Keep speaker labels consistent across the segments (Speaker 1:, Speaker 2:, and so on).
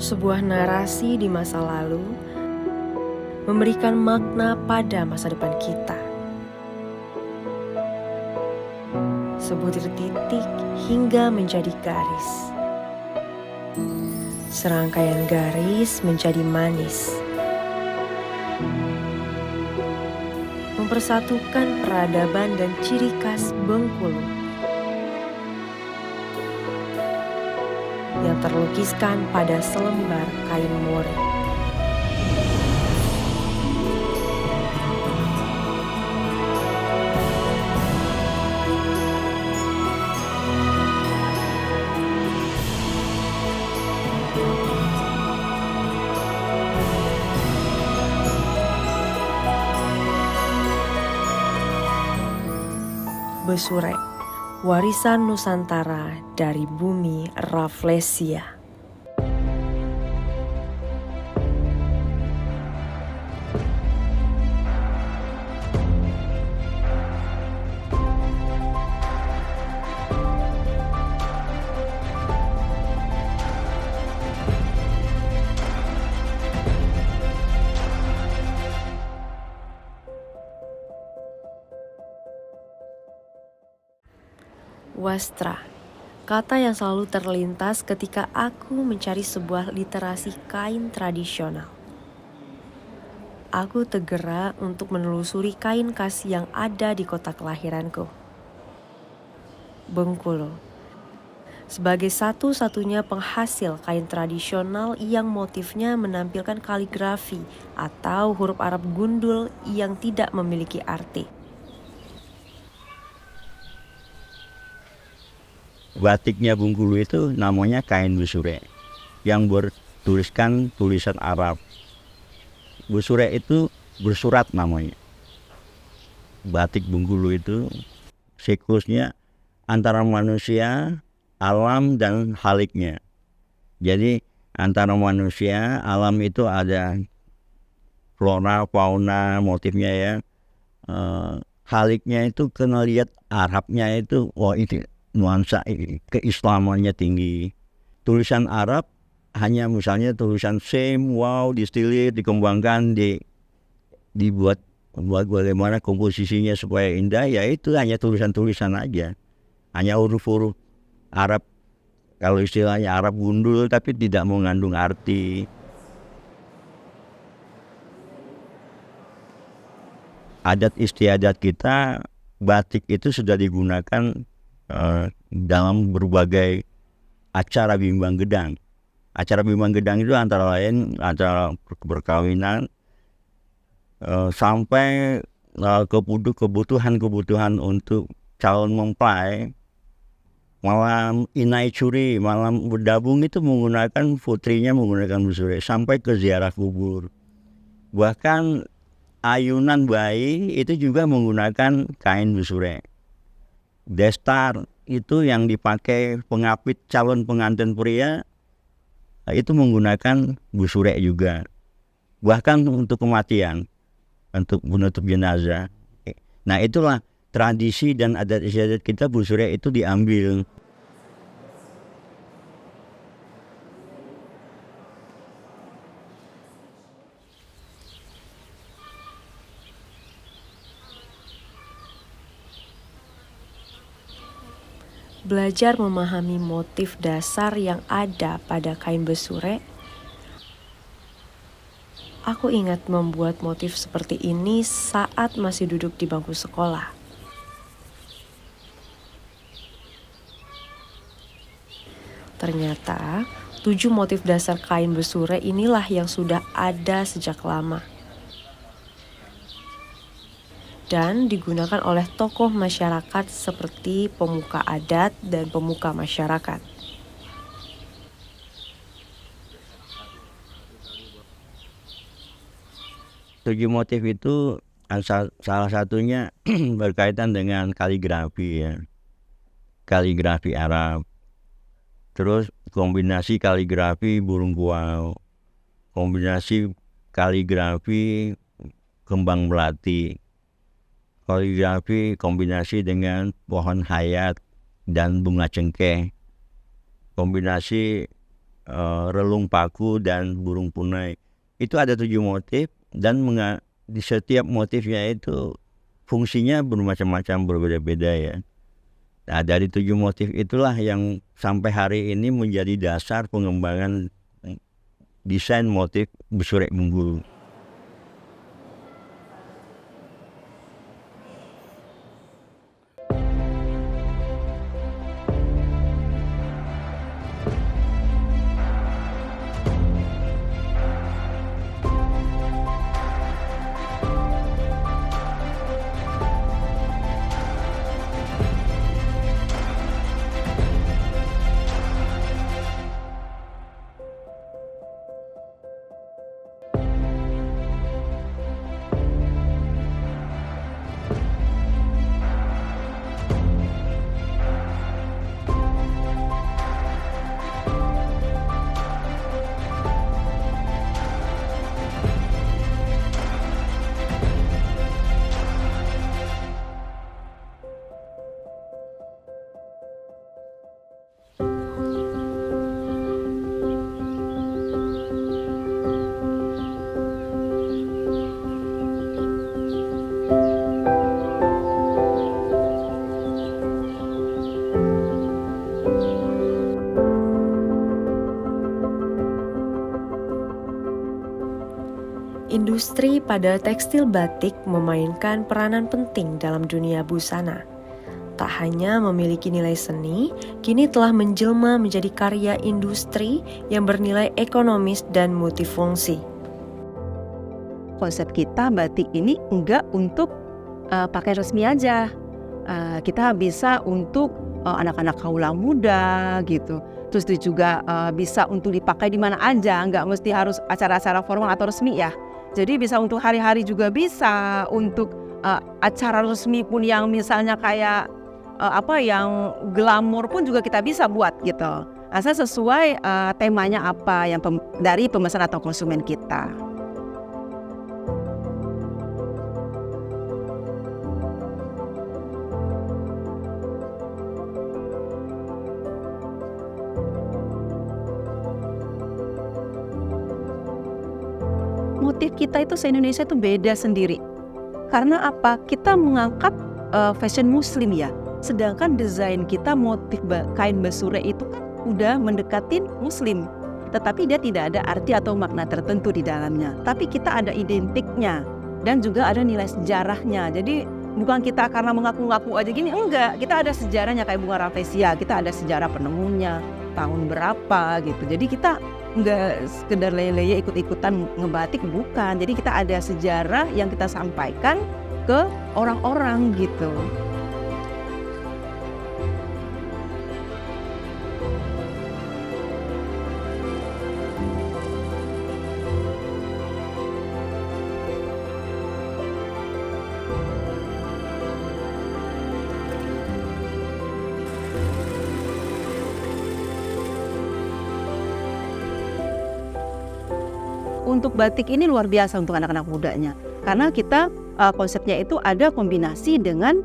Speaker 1: Sebuah narasi di masa lalu memberikan makna pada masa depan kita. Sebutir titik hingga menjadi garis. Serangkaian garis menjadi manis. Mempersatukan peradaban dan ciri khas Bengkulu yang terlukiskan pada selembar kain mori. Besurek, warisan Nusantara dari bumi Rafflesia. Wastra, kata yang selalu terlintas ketika aku mencari sebuah literasi kain tradisional. Aku tergerak untuk menelusuri kain khas yang ada di kota kelahiranku, Bengkulu. Sebagai satu-satunya penghasil kain tradisional yang motifnya menampilkan kaligrafi atau huruf Arab gundul yang tidak memiliki arti.
Speaker 2: Batiknya Bengkulu itu namanya kain besurek yang bertuliskan tulisan Arab. Besurek itu bersurat namanya. Batik Bengkulu itu siklusnya antara manusia, alam, dan haliknya. Jadi antara manusia, alam itu ada flora, fauna, motifnya ya. Haliknya itu kena lihat Arabnya itu, itu nuansa keislamannya tinggi. Tulisan Arab hanya misalnya tulisan Sem, wow, distilir, dikembangkan, dibuat bagaimana komposisinya supaya indah, ya itu hanya tulisan-tulisan aja. Hanya huruf-huruf Arab, kalau istilahnya Arab gundul tapi tidak mengandung arti. Adat istiadat kita, batik itu sudah digunakan dalam berbagai acara bimbang gedang. Acara bimbang gedang itu antara lain acara perkawinan sampai kebutuhan untuk calon mempelai, malam inai curi, malam berdabung itu menggunakan putrinya menggunakan besurek, sampai ke ziarah kubur. Bahkan ayunan bayi itu juga menggunakan kain besurek. Destar itu yang dipakai pengapit calon pengantin pria itu menggunakan besurek juga. Bahkan untuk kematian, untuk menutup jenazah. Nah itulah tradisi dan adat istiadat kita, besurek itu diambil.
Speaker 1: Belajar memahami motif dasar yang ada pada kain besurek, aku ingat membuat motif seperti ini saat masih duduk di bangku sekolah. Ternyata 7 motif dasar kain besurek inilah yang sudah ada sejak lama dan digunakan oleh tokoh masyarakat seperti pemuka adat dan pemuka masyarakat.
Speaker 2: Tujuh motif itu salah satunya berkaitan dengan kaligrafi ya. Kaligrafi Arab. Terus kombinasi kaligrafi burung kuau. Kombinasi kaligrafi kembang melati. Kaligrafi kombinasi dengan pohon hayat dan bunga cengkeh. Kombinasi relung paku, dan burung punai. Itu ada 7 motif, dan di setiap motifnya itu fungsinya bermacam-macam, berbeda-beda ya. Nah, dari 7 motif itulah yang sampai hari ini menjadi dasar pengembangan desain motif Besurek Bengkulu.
Speaker 1: Industri pada tekstil batik memainkan peranan penting dalam dunia busana. Tak hanya memiliki nilai seni, kini telah menjelma menjadi karya industri yang bernilai ekonomis dan multifungsi.
Speaker 3: Konsep kita batik ini enggak untuk pakai resmi aja. Kita bisa untuk anak-anak kaula muda gitu. Terus itu juga bisa untuk dipakai di mana aja, enggak mesti harus acara-acara formal atau resmi ya. Jadi bisa untuk hari-hari juga bisa, untuk acara resmi pun yang misalnya kayak yang glamor pun juga kita bisa buat gitu. Asal sesuai temanya apa yang dari pemesan atau konsumen kita. Motif kita itu se-Indonesia itu beda sendiri. Karena apa? Kita mengangkat fashion muslim ya. Sedangkan desain kita motif kain Besurek itu kan udah mendekatin muslim. Tetapi dia tidak ada arti atau makna tertentu di dalamnya. Tapi kita ada identiknya dan juga ada nilai sejarahnya. Jadi bukan kita karena mengaku-ngaku aja gini, enggak. Kita ada sejarahnya kayak bunga rafflesia. Kita ada sejarah penemunya, tahun berapa gitu. Jadi kita nggak sekedar leye-leye ikut-ikutan ngebatik, bukan. Jadi kita ada sejarah yang kita sampaikan ke orang-orang gitu. Untuk batik ini luar biasa untuk anak-anak mudanya, karena kita konsepnya itu ada kombinasi dengan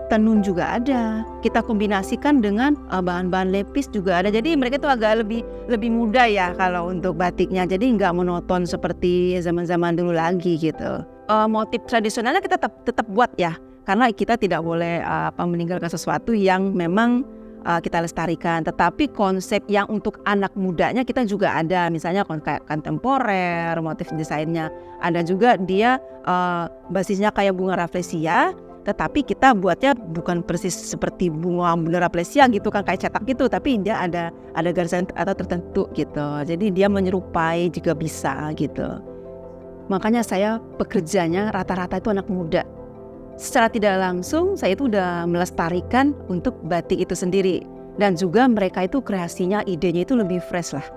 Speaker 3: tenun juga ada, kita kombinasikan dengan bahan-bahan lepis juga ada. Jadi mereka itu agak lebih mudah ya kalau untuk batiknya, jadi nggak monoton seperti zaman-zaman dulu lagi gitu. Motif tradisionalnya kita tetap buat ya, karena kita tidak boleh meninggalkan sesuatu yang memang kita lestarikan. Tetapi konsep yang untuk anak mudanya kita juga ada, misalnya kayak kontemporer, motif desainnya ada juga, dia basisnya kayak bunga rafflesia, tetapi kita buatnya bukan persis seperti bunga rafflesia gitu kan, kayak cetak gitu, tapi dia ada garisan atau tertentu gitu. Jadi dia menyerupai juga bisa gitu. Makanya saya pekerjanya rata-rata itu anak muda. Secara tidak langsung saya itu udah melestarikan untuk batik itu sendiri. Dan juga mereka itu kreasinya, idenya itu lebih fresh lah.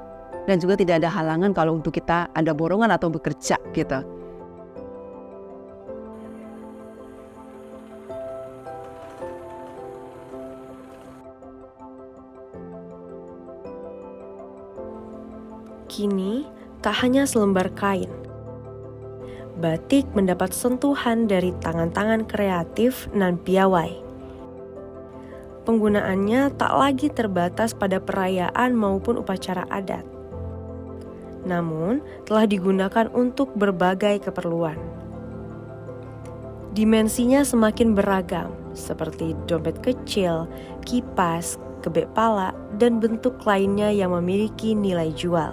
Speaker 3: Dan juga tidak ada halangan kalau untuk kita ada borongan atau bekerja gitu.
Speaker 1: Kini, tak hanya selembar kain, batik mendapat sentuhan dari tangan-tangan kreatif nan piawai. Penggunaannya tak lagi terbatas pada perayaan maupun upacara adat, namun telah digunakan untuk berbagai keperluan. Dimensinya semakin beragam, seperti dompet kecil, kipas, kebek pala, dan bentuk lainnya yang memiliki nilai jual.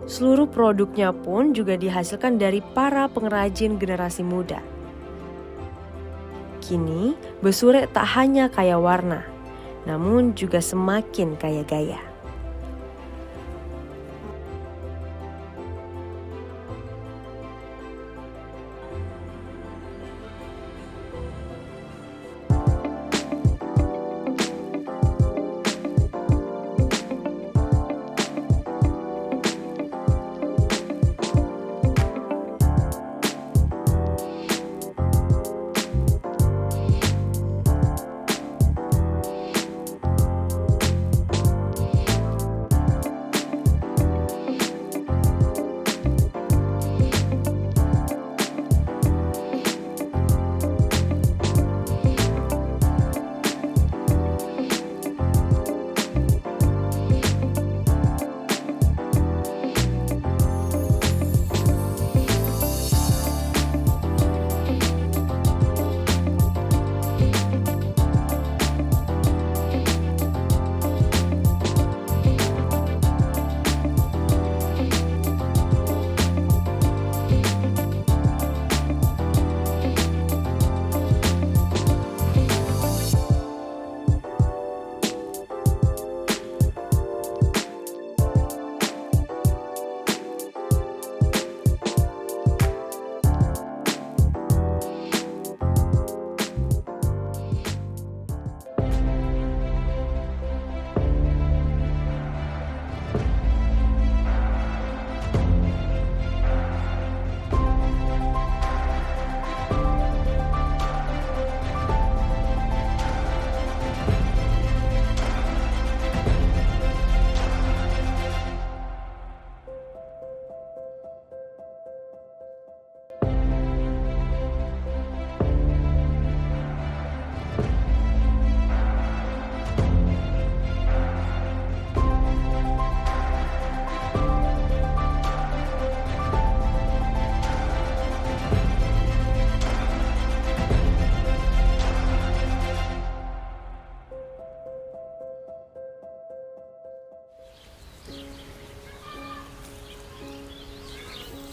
Speaker 1: Seluruh produknya pun juga dihasilkan dari para pengrajin generasi muda. Kini, besurek tak hanya kaya warna, namun juga semakin kaya gaya.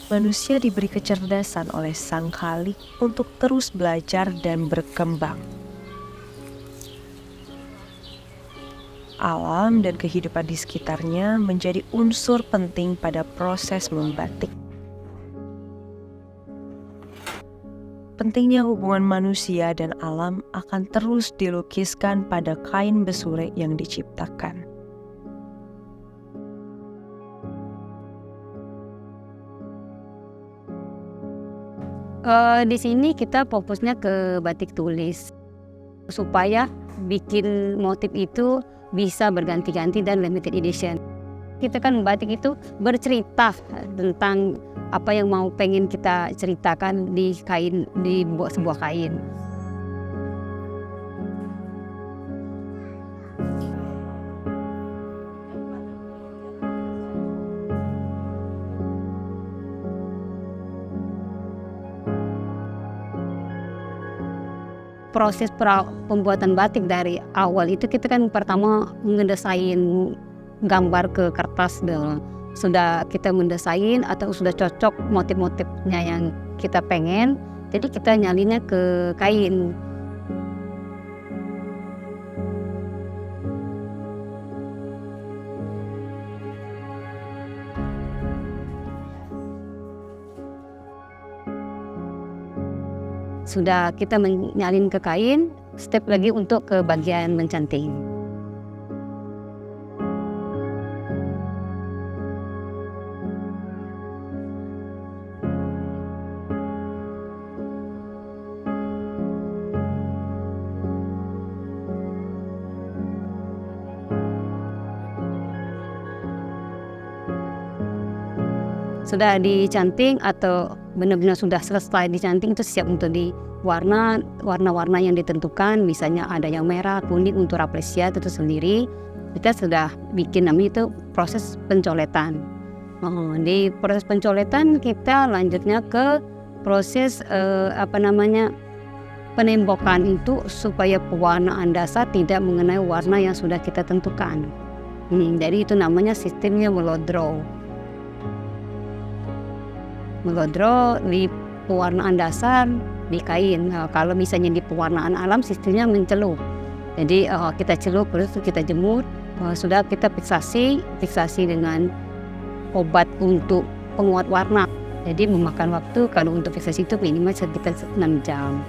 Speaker 1: Manusia diberi kecerdasan oleh Sang Khalik untuk terus belajar dan berkembang. Alam dan kehidupan di sekitarnya menjadi unsur penting pada proses membatik. Pentingnya hubungan manusia dan alam akan terus dilukiskan pada kain besurek yang diciptakan.
Speaker 4: Di sini kita fokusnya ke batik tulis supaya bikin motif itu bisa berganti-ganti dan limited edition. Kita kan batik itu bercerita tentang apa yang mau pengen kita ceritakan di kain, di sebuah kain. Proses pembuatan batik dari awal itu kita kan pertama ngedesain gambar ke kertas dulu. Sudah kita mendesain atau sudah cocok motif-motifnya yang kita pengen, jadi kita nyalinnya ke kain. Sudah kita menyalin ke kain, step lagi untuk ke bagian mencanting. Sudah dicanting atau benar-benar sudah selesai dicanting itu siap untuk warna-warna yang ditentukan, misalnya ada yang merah, kuning untuk rafflesia itu sendiri. Kita sudah bikin namanya itu proses pencoletan. Di proses pencoletan kita lanjutnya ke proses penembokan itu supaya pewarnaan dasar tidak mengenai warna yang sudah kita tentukan. Jadi itu namanya sistemnya melodrow. Melodrow di pewarnaan dasar di kain. Kalau misalnya di pewarnaan alam sistemnya mencelup. Jadi kita celup terus kita jemur. Sudah kita fiksasi dengan obat untuk penguat warna. Jadi memakan waktu kalau untuk fiksasi itu minimal sekitar 6 jam.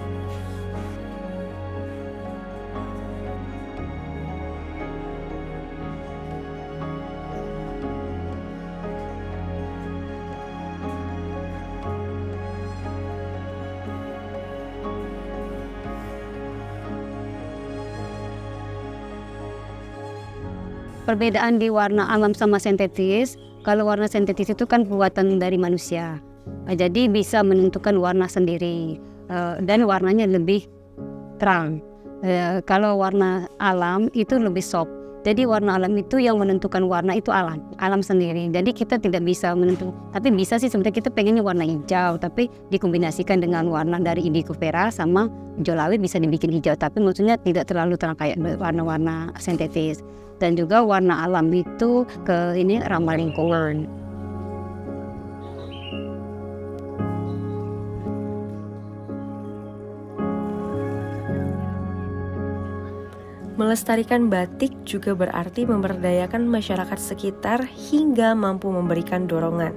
Speaker 4: Perbedaan di warna alam sama sintetis, kalau warna sintetis itu kan buatan dari manusia. Jadi bisa menentukan warna sendiri dan warnanya lebih terang. Kalau warna alam itu lebih soft. Jadi warna alam itu yang menentukan warna itu alam sendiri. Jadi kita tidak bisa menentukan, tapi bisa sih sebenarnya kita pengennya warna hijau, tapi dikombinasikan dengan warna dari indigo vera sama hijau laut bisa dibikin hijau, tapi maksudnya tidak terlalu terang kayak warna-warna sintetis. Dan juga warna alam itu ramah lingkungan.
Speaker 1: Melestarikan batik juga berarti memberdayakan masyarakat sekitar hingga mampu memberikan dorongan.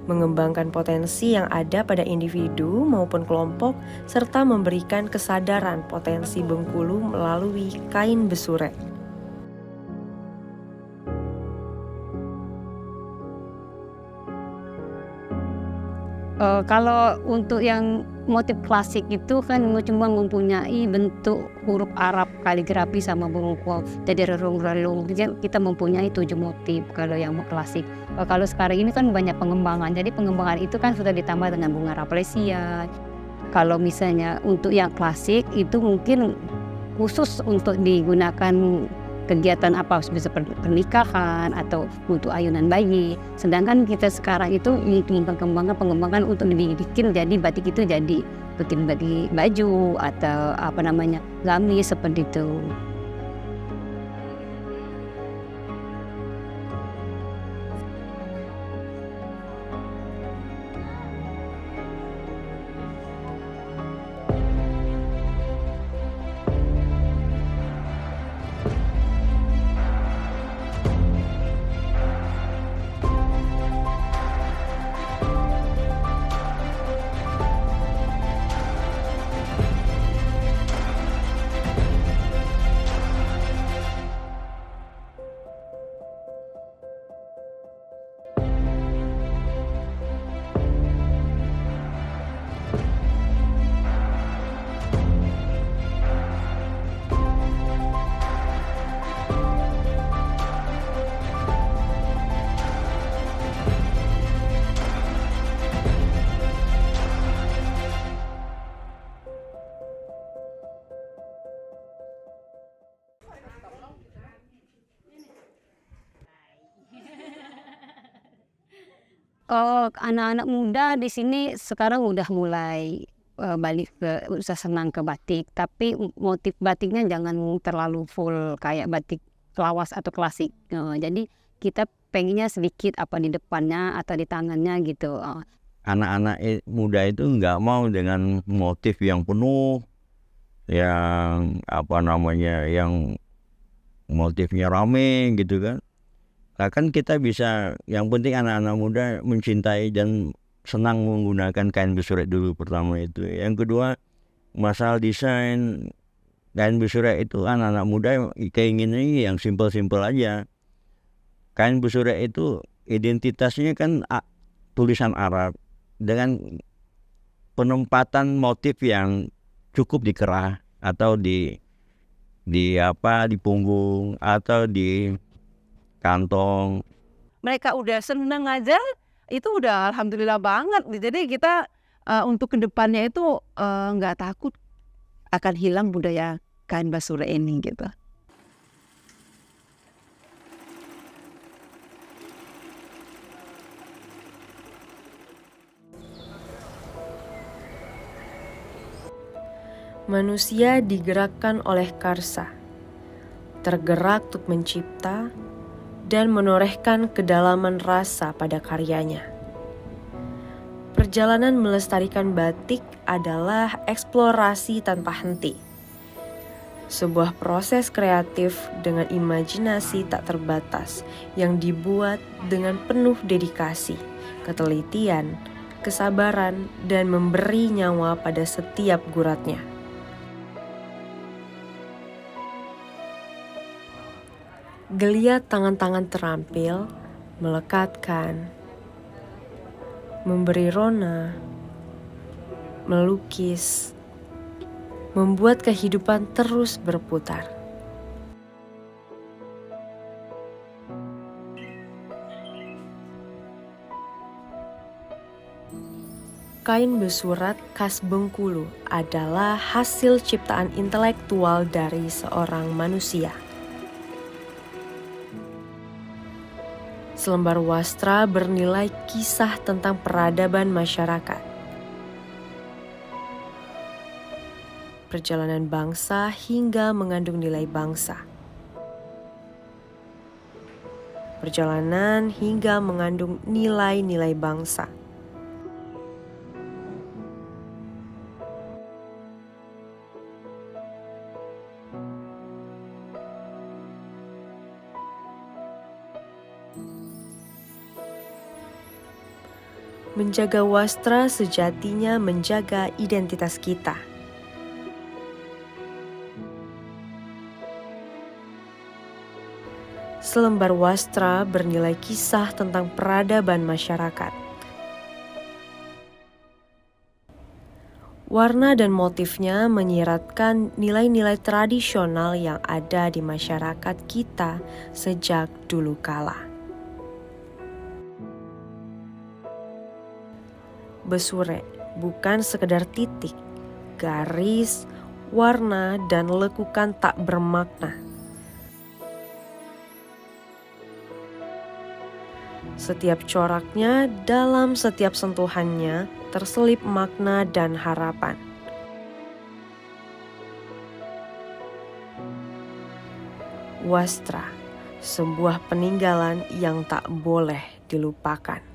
Speaker 1: Mengembangkan potensi yang ada pada individu maupun kelompok, serta memberikan kesadaran potensi Bengkulu melalui kain besurek.
Speaker 4: Kalau untuk yang motif klasik itu kan cuma mempunyai bentuk huruf Arab, kaligrafi sama bengkol. Jadi relung-relung. Kita mempunyai 7 motif kalau yang klasik. Kalau sekarang ini kan banyak pengembangan. Jadi pengembangan itu kan sudah ditambah dengan bunga rafflesia. Kalau misalnya untuk yang klasik itu mungkin khusus untuk digunakan kegiatan apa, bisa pernikahan atau untuk ayunan bayi. Sedangkan kita sekarang itu pengembangan untuk dibikin jadi batik itu jadi bikin baju atau gamis seperti itu. Anak-anak muda di sini sekarang udah mulai balik ke usaha senang ke batik, tapi motif batiknya jangan terlalu full kayak batik lawas atau klasik. Jadi kita pengennya sedikit apa di depannya atau di tangannya gitu.
Speaker 2: Anak-anak muda itu nggak mau dengan motif yang penuh, yang yang motifnya rame gitu kan. Nah kan kita bisa, yang penting anak-anak muda mencintai dan senang menggunakan kain besurek dulu pertama itu. Yang kedua masalah desain kain besurek itu, anak-anak muda keinginannya yang simpel-simpel aja. Kain besurek itu identitasnya kan tulisan Arab dengan penempatan motif yang cukup di kerah atau di punggung atau di kantong.
Speaker 5: Mereka udah seneng aja
Speaker 3: itu udah alhamdulillah banget. Jadi kita untuk kedepannya itu nggak takut akan hilang budaya kain basure ini gitu.
Speaker 1: Manusia digerakkan oleh karsa, tergerak untuk mencipta dan menorehkan kedalaman rasa pada karyanya. Perjalanan melestarikan batik adalah eksplorasi tanpa henti. Sebuah proses kreatif dengan imajinasi tak terbatas yang dibuat dengan penuh dedikasi, ketelitian, kesabaran, dan memberi nyawa pada setiap guratnya. Geliat tangan-tangan terampil, melekatkan, memberi rona, melukis, membuat kehidupan terus berputar. Kain besurat khas Bengkulu adalah hasil ciptaan intelektual dari seorang manusia. Selembar wastra bernilai kisah tentang peradaban masyarakat, perjalanan bangsa hingga mengandung nilai bangsa, perjalanan hingga mengandung nilai-nilai bangsa. Menjaga wastra sejatinya menjaga identitas kita. Selembar wastra bernilai kisah tentang peradaban masyarakat. Warna dan motifnya menyiratkan nilai-nilai tradisional yang ada di masyarakat kita sejak dulu kala. Besure bukan sekedar titik, garis, warna, dan lekukan tak bermakna. Setiap coraknya dalam setiap sentuhannya terselip makna dan harapan. Wastra, sebuah peninggalan yang tak boleh dilupakan.